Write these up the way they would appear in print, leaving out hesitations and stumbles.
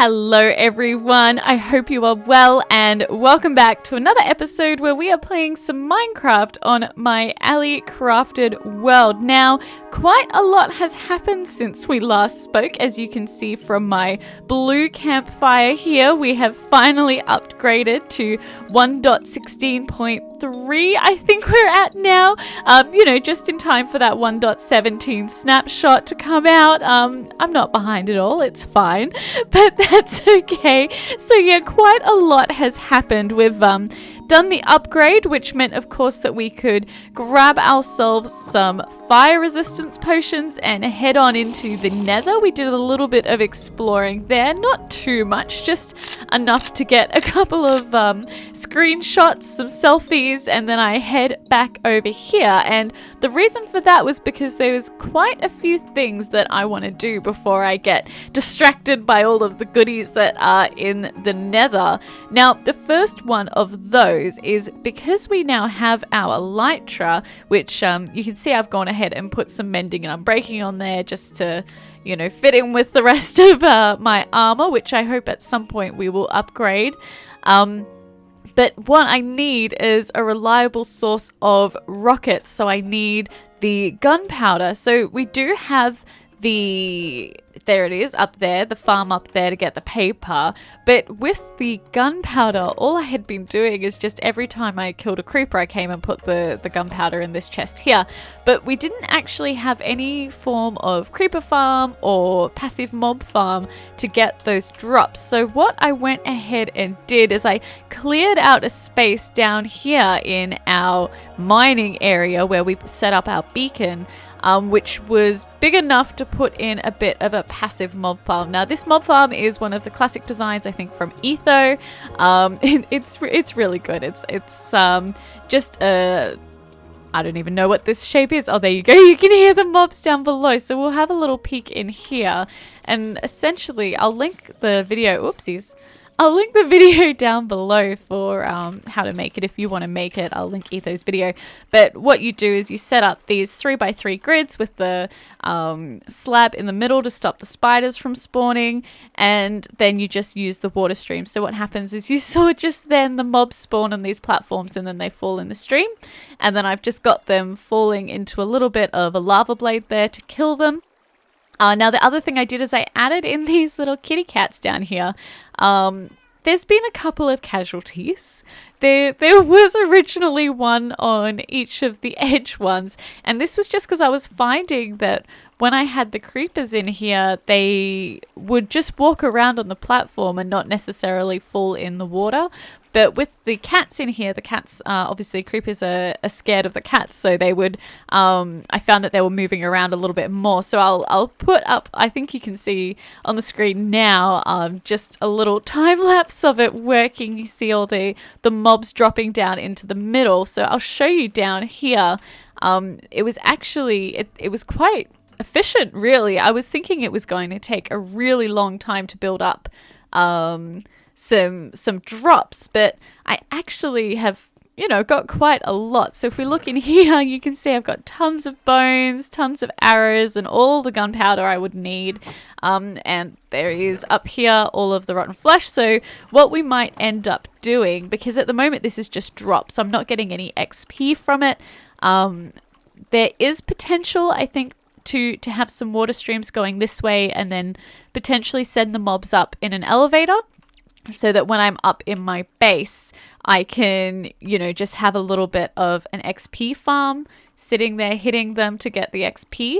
Hello everyone, I hope you are well and welcome back to another episode where we are playing some Minecraft on my AliCrafted world. Now, quite a lot has happened since we last spoke. As you can see from my blue campfire here, we have finally upgraded to 1.16.3 I think we're at now. Just in time for that 1.17 snapshot to come out. I'm not behind at all, it's fine, but that's okay. So yeah, quite a lot has happened. We've done the upgrade, which meant of course that we could grab ourselves some fire resistance potions and head on into the nether. We did a little bit of exploring there, not too much, just enough to get a couple of screenshots, some selfies, and then I head back over here. And the reason for that was because there was quite a few things that I want to do before I get distracted by all of the goodies that are in the nether. Now, the first one of those is because we now have our elytra, which you can see I've gone ahead and put some mending and unbreaking on there just to, fit in with the rest of my armor, which I hope at some point we will upgrade. But what I need is a reliable source of rockets, so I need the gunpowder. So we do have there it is up there, the farm up there to get the paper, but with the gunpowder, all I had been doing is just every time I killed a creeper I came and put the gunpowder in this chest here, but we didn't actually have any form of creeper farm or passive mob farm to get those drops. So what I went ahead and did is I cleared out a space down here in our mining area where we set up our beacon, which was big enough to put in a bit of a passive mob farm. Now, this mob farm is one of the classic designs, I think, from Etho. It's really good. It's just a... I don't even know what this shape is. Oh, there you go. You can hear the mobs down below. So we'll have a little peek in here. And essentially, I'll link the video... Oopsies. I'll link the video down below for how to make it if you want to make it. I'll link Etho's video. But what you do is you set up these 3x3 grids with the slab in the middle to stop the spiders from spawning, and then you just use the water stream. So what happens is you saw just then the mobs spawn on these platforms and then they fall in the stream. And then I've just got them falling into a little bit of a lava blade there to kill them. Now, the other thing I did is I added in these little kitty cats down here. There's been a couple of casualties. There was originally one on each of the edge ones, and this was just because I was finding that when I had the creepers in here, they would just walk around on the platform and not necessarily fall in the water. But with the cats in here, the cats, obviously creepers are scared of the cats, so they would, I found that they were moving around a little bit more. So I'll put up, I think you can see on the screen now, just a little time lapse of it working. You see all the mobs dropping down into the middle. So I'll show you down here. It was actually, it was quite efficient, really. I was thinking it was going to take a really long time to build up some drops, but I actually have got quite a lot. So if we look in here, you can see I've got tons of bones, tons of arrows, and all the gunpowder I would need. And there is up here all of the rotten flesh. So what we might end up doing, because at the moment this is just drops, I'm not getting any XP from it. There is potential, I think, to have some water streams going this way and then potentially send the mobs up in an elevator, so that when I'm up in my base, I can, just have a little bit of an XP farm sitting there hitting them to get the XP.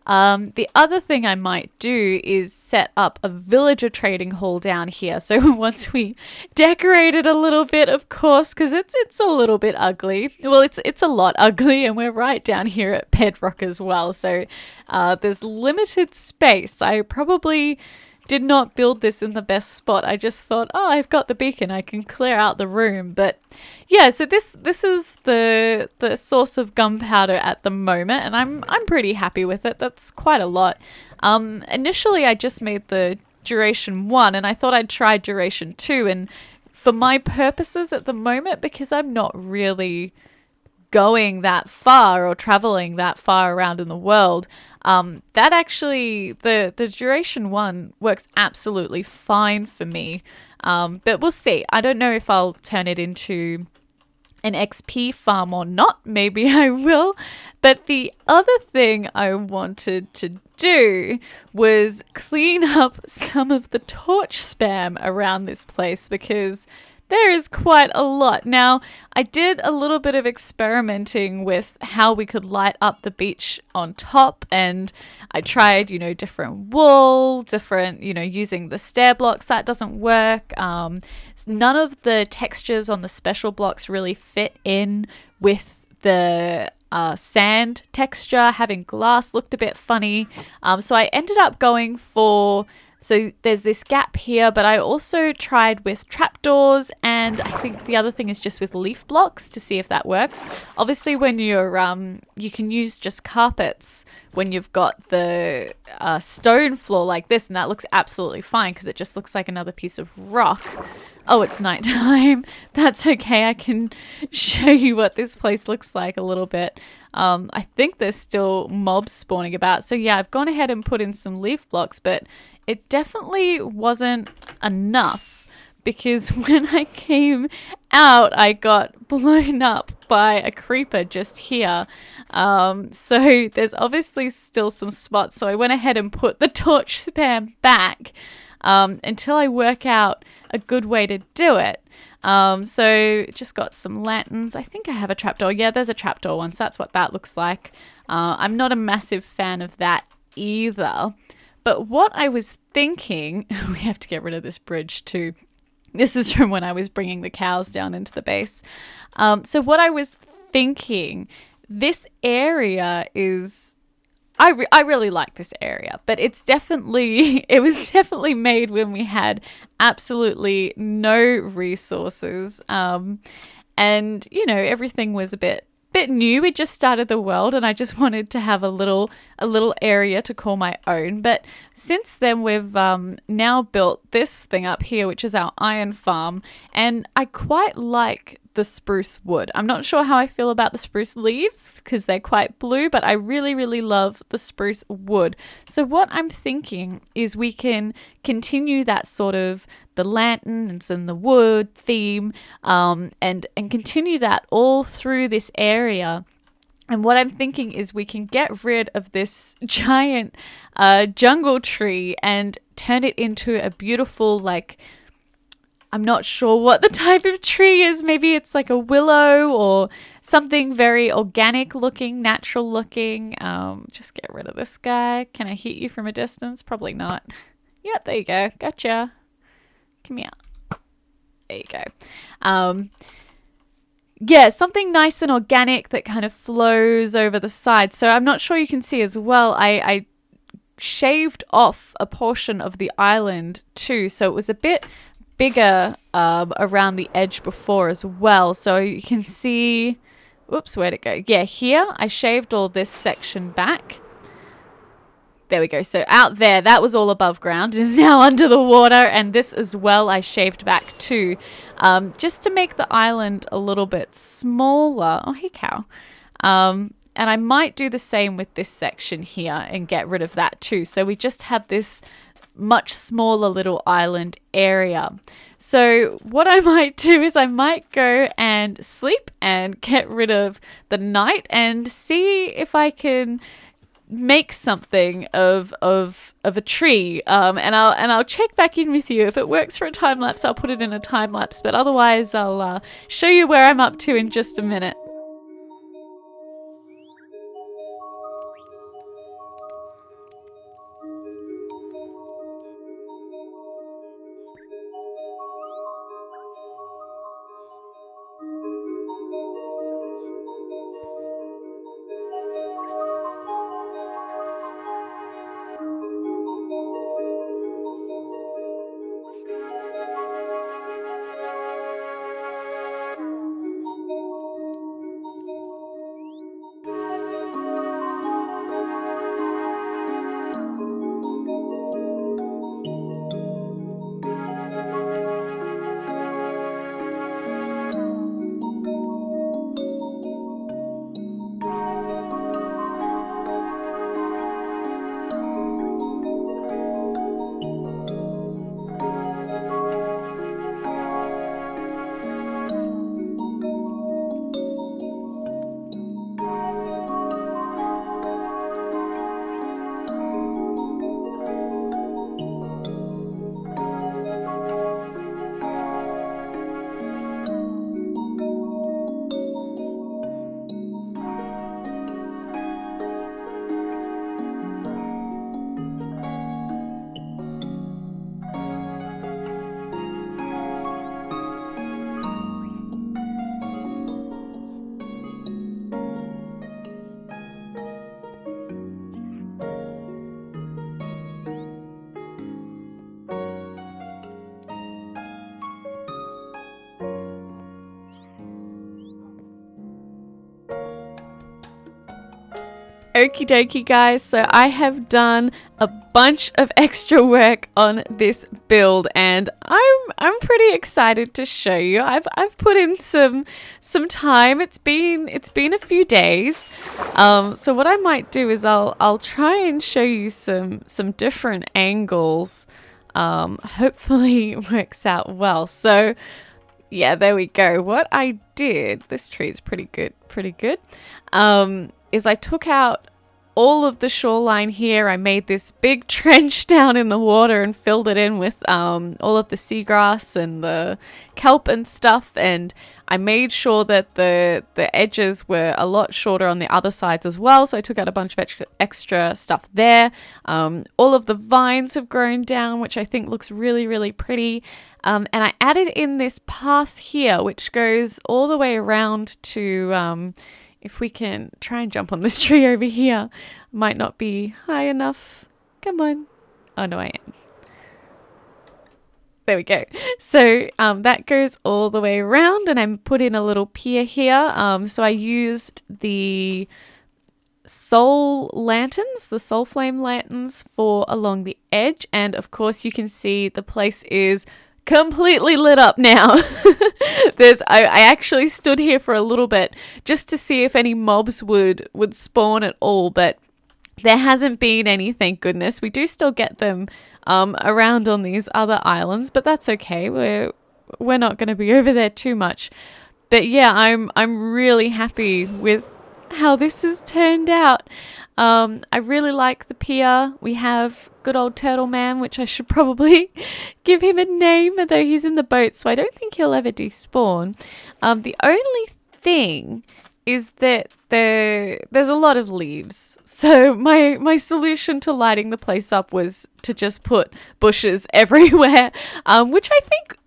The other thing I might do is set up a villager trading hall down here. So once we decorate it a little bit, of course, because it's a little bit ugly. Well, it's a lot ugly, and we're right down here at bedrock as well. So there's limited space. I probably did not build this in the best spot. I just thought, oh, I've got the beacon, I can clear out the room. But yeah, so this is the source of gunpowder at the moment, and I'm pretty happy with it. That's quite a lot. Initially I just made the duration 1, and I thought I'd try duration 2, and for my purposes at the moment, because I'm not really going that far or traveling that far around in the world, That actually, the duration one works absolutely fine for me. But we'll see. I don't know if I'll turn it into an XP farm or not. Maybe I will. But the other thing I wanted to do was clean up some of the torch spam around this place, because there is quite a lot. Now, I did a little bit of experimenting with how we could light up the beach on top, and I tried, different wool, using the stair blocks. That doesn't work. None of the textures on the special blocks really fit in with the sand texture. Having glass looked a bit funny. So I ended up going for... So there's this gap here, but I also tried with trapdoors, and I think the other thing is just with leaf blocks to see if that works. Obviously, when you're, you can use just carpets when you've got the stone floor like this, and that looks absolutely fine because it just looks like another piece of rock. Oh, it's nighttime. That's okay. I can show you what this place looks like a little bit. I think there's still mobs spawning about. So yeah, I've gone ahead and put in some leaf blocks, but it definitely wasn't enough, because when I came out, I got blown up by a creeper just here. So there's obviously still some spots. So I went ahead and put the torch spam back until I work out a good way to do it. So just got some lanterns. I think I have a trapdoor. Yeah, there's a trapdoor one, so that's what that looks like. I'm not a massive fan of that either. But what I was thinking, we have to get rid of this bridge too. This is from when I was bringing the cows down into the base. So what I was thinking, this area is, I really like this area, but it was definitely made when we had absolutely no resources. And, everything was a bit new. We just started the world, and I just wanted to have a little area to call my own. But since then, we've now built this thing up here, which is our iron farm, and I quite like the spruce wood. I'm not sure how I feel about the spruce leaves because they're quite blue, but I really, really love the spruce wood. So what I'm thinking is we can continue that sort of the lanterns and the wood theme, and continue that all through this area. And what I'm thinking is we can get rid of this giant jungle tree and turn it into a beautiful, I'm not sure what the type of tree is. Maybe it's like a willow or something very organic looking, natural looking. Just get rid of this guy. Can I hit you from a distance? Probably not. Yep, there you go. Gotcha. Come here. There you go. Yeah, something nice and organic that kind of flows over the side. So I'm not sure you can see as well. I shaved off a portion of the island too. So it was a bit bigger around the edge before as well. So you can see, whoops, where'd it go? Yeah, here I shaved all this section back. There we go. So out there, that was all above ground. It is now under the water, and this as well I shaved back too, just to make the island a little bit smaller. Oh, hey cow. And I might do the same with this section here and get rid of that too. So we just have this much smaller little island area. So what I might do is I might go and sleep and get rid of the night and see if I can make something of a tree, and I'll check back in with you. If it works for a time lapse, I'll put it in a time lapse, but otherwise I'll show you where I'm up to in just a minute. Okie dokie, guys, so I have done a bunch of extra work on this build and I'm pretty excited to show you. I've put in some time. It's been a few days. So what I might do is I'll try and show you some different angles. Hopefully it works out well. So yeah, there we go. What I did, this tree is pretty good, is I took out all of the shoreline here. I made this big trench down in the water and filled it in with all of the seagrass and the kelp and stuff, and I made sure that the edges were a lot shorter on the other sides as well, so I took out a bunch of extra stuff there. All of the vines have grown down, which I think looks really pretty. And I added in this path here, which goes all the way around to, if we can try and jump on this tree over here. Might not be high enough. Come on. Oh, no, I am. There we go. So that goes all the way around, and I put in a little pier here. So I used the soul lanterns, the soul flame lanterns for along the edge. And of course you can see the place is completely lit up now. I actually stood here for a little bit just to see if any mobs would spawn at all, but there hasn't been any, thank goodness. We do still get them around on these other islands, but that's okay. We're not going to be over there too much. But yeah, I'm really happy with how this has turned out. I really like the pier. We have good old Turtle Man, which I should probably give him a name, although he's in the boat, so I don't think he'll ever despawn. The only thing is that there's a lot of leaves. So my solution to lighting the place up was to just put bushes everywhere, which I think,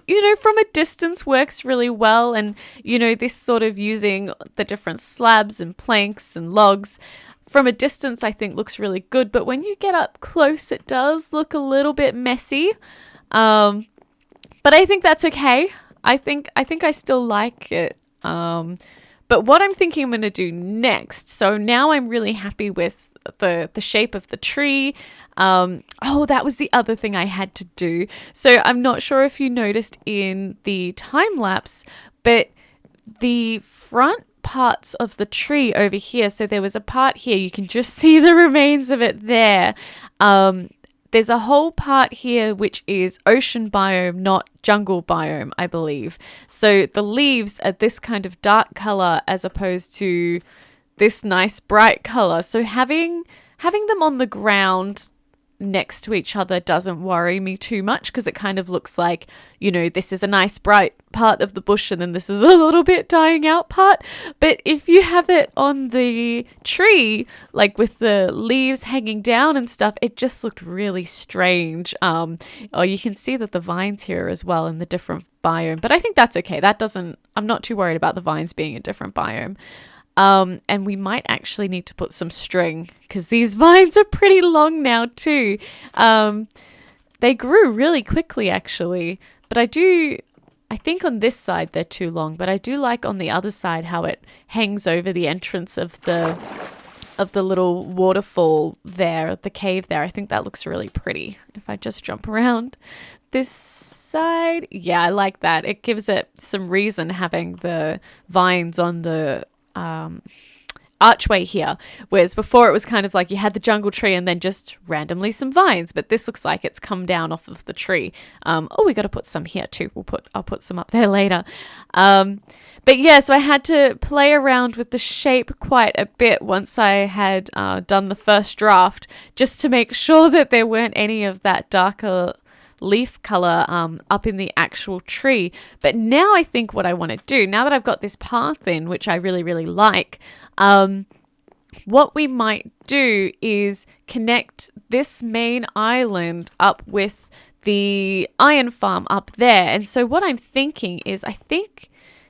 you know, from a distance works really well. And, you know, this sort of using the different slabs and planks and logs from a distance I think looks really good. But when you get up close, it does look a little bit messy. But I think that's okay. I think I still like it. But what I'm thinking I'm going to do next, so now I'm really happy with the shape of the tree. Oh, that was the other thing I had to do. So I'm not sure if you noticed in the time lapse, but the front parts of the tree over here, so there was a part here, you can just see the remains of it there. There's a whole part here which is ocean biome, not jungle biome, I believe. So the leaves are this kind of dark color as opposed to this nice bright color. So having them on the ground next to each other doesn't worry me too much, because it kind of looks like, you know, this is a nice bright part of the bush and then this is a little bit dying out part. But if you have it on the tree, like with the leaves hanging down and stuff, it just looked really strange. Oh, you can see that the vines here as well in the different biome, but I think that's okay. I'm not too worried about the vines being a different biome. And we might actually need to put some string, because these vines are pretty long now too. They grew really quickly actually, but I think on this side they're too long, but I do like on the other side how it hangs over the entrance of the little waterfall there, the cave there. I think that looks really pretty. If I just jump around this side, yeah, I like that. It gives it some reason having the vines on the archway here, whereas before it was kind of like you had the jungle tree and then just randomly some vines, but this looks like it's come down off of the tree. Oh, we got to put some here too. I'll put some up there later. But yeah, so I had to play around with the shape quite a bit once I had done the first draft, just to make sure that there weren't any of that darker leaf color up in the actual tree. But now I think what I want to do, now that I've got this path in, which I really like, what we might do is connect this main island up with the iron farm up there. And so what I'm thinking is,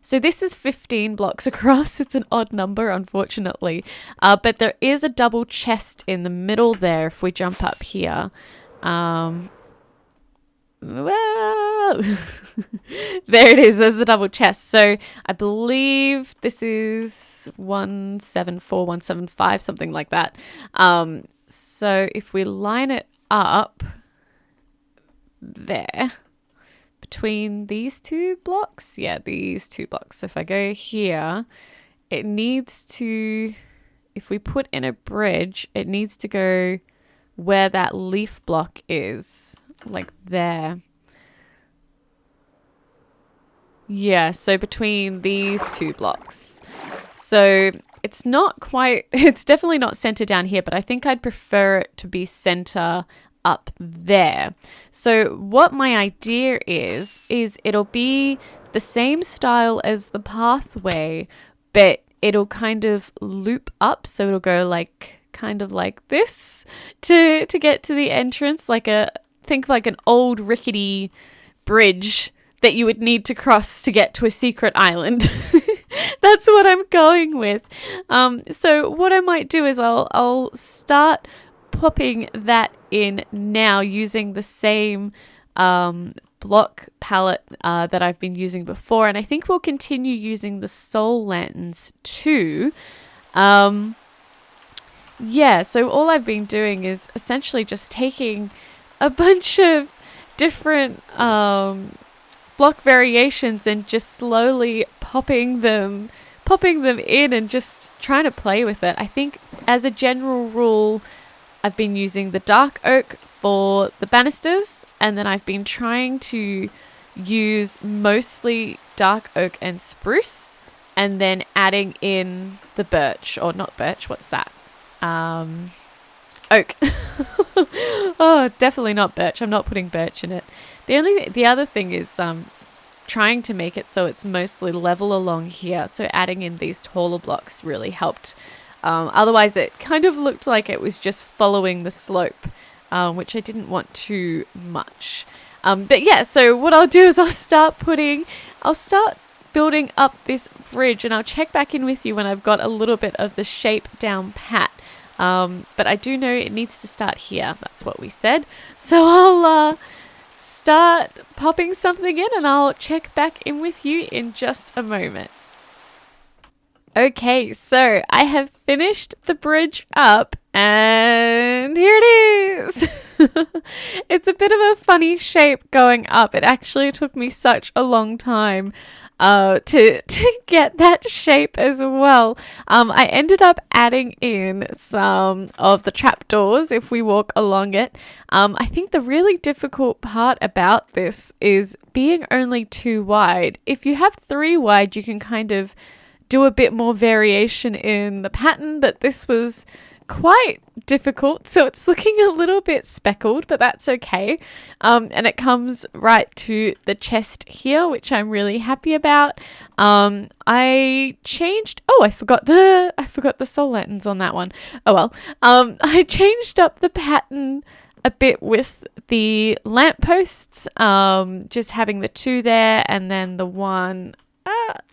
so this is 15 blocks across. It's an odd number, unfortunately. But there is a double chest in the middle there if we jump up here. Whoa. There it is. There's a double chest. So I believe this is 174, 175, something like that. So if we line it up there between these two blocks, yeah, these two blocks. So if I go here, it needs to, if we put in a bridge, it needs to go where that leaf block is, like there. Yeah, so between these two blocks. So it's not quite, it's definitely not center down here, but I think I'd prefer it to be center up there. So what my idea is it'll be the same style as the pathway, but it'll kind of loop up. So it'll go like, kind of like this to get to the entrance, like think like an old rickety bridge that you would need to cross to get to a secret island. That's what I'm going with. So what I might do is I'll start popping that in now using the same block palette that I've been using before, and I think we'll continue using the soul lanterns too. Yeah, so all I've been doing is essentially just taking a bunch of different block variations and just slowly popping them in and just trying to play with it. I think as a general rule, I've been using the dark oak for the banisters, and then I've been trying to use mostly dark oak and spruce, and then adding in the birch, or not birch, what's that? Oak. Oh, definitely not birch. I'm not putting birch in it. The other thing is trying to make it so it's mostly level along here. So adding in these taller blocks really helped. Otherwise, it kind of looked like it was just following the slope, which I didn't want too much. But yeah, so what I'll do is I'll start building up this bridge, and I'll check back in with you when I've got a little bit of the shape down pat. But I do know it needs to start here. That's what we said. So I'll start popping something in, and I'll check back in with you in just a moment. Okay, so I have finished the bridge up, and here it is. It's a bit of a funny shape going up. It actually took me such a long time to get that shape as well. I ended up adding in some of the trapdoors if we walk along it. I think the really difficult part about this is being only 2 wide. If you have 3 wide, you can kind of do a bit more variation in the pattern, but this was quite difficult, so it's looking a little bit speckled, but that's okay. And it comes right to the chest here, which I'm really happy about. I changed, I forgot the soul lanterns on that one. Oh well. I changed up the pattern a bit with the lampposts, just having the 2 there and then the 1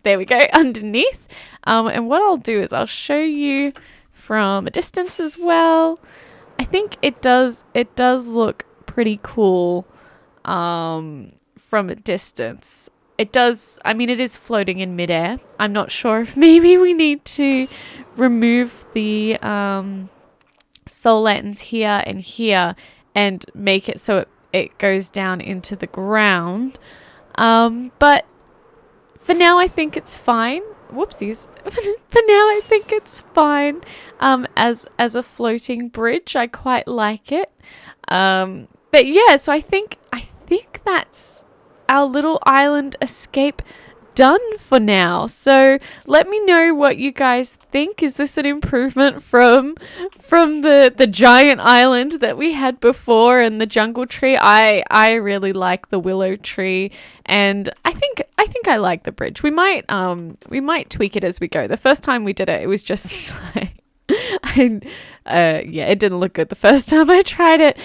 there we go, underneath. And what I'll do is I'll show you from a distance as well. I think it does look pretty cool from a distance. It is floating in midair. I'm not sure if maybe we need to remove the soul lanterns here and here and make it so it goes down into the ground. But for now, I think it's fine. Whoopsies. For now, I think it's fine as a floating bridge. I quite like it. But yeah, so I think that's our little island escape done for now. So let me know what you guys think. Is this an improvement from the giant island that we had before and the jungle tree? I really like the willow tree, and I think I like the bridge. We might tweak it as we go. The first time we did it, it was just like it didn't look good the first time I tried it.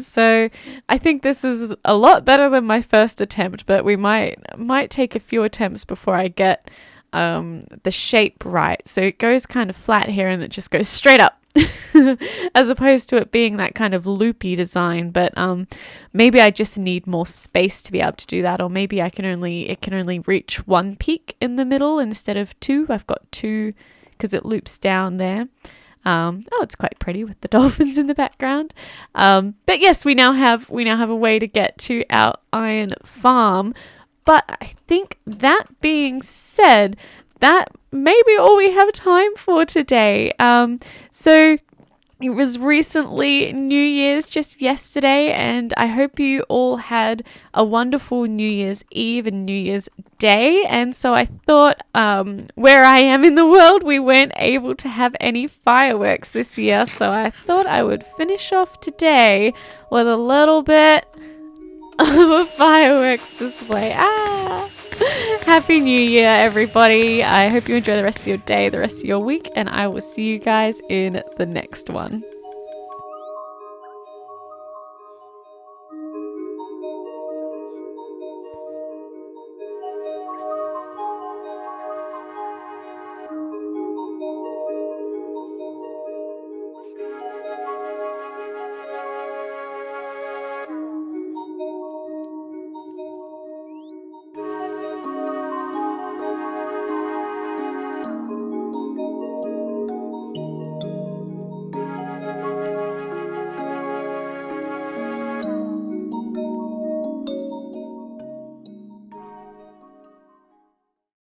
So I think this is a lot better than my first attempt, but we might take a few attempts before I get the shape right. So it goes kind of flat here and it just goes straight up. as opposed to it being that kind of loopy design. But maybe I just need more space to be able to do that, or maybe it can only reach one peak in the middle instead of two. I've got two because it loops down there. Oh, it's quite pretty with the dolphins in the background. But yes, we now have a way to get to our iron farm. But I think that being said, that may be all we have time for today. So it was recently New Year's just yesterday, and I hope you all had a wonderful New Year's Eve and New Year's Day. And so I thought, where I am in the world, we weren't able to have any fireworks this year. So I thought I would finish off today with a little bit of a fireworks display. Happy New Year, everybody. I hope you enjoy the rest of your day, the rest of your week, and I will see you guys in the next one.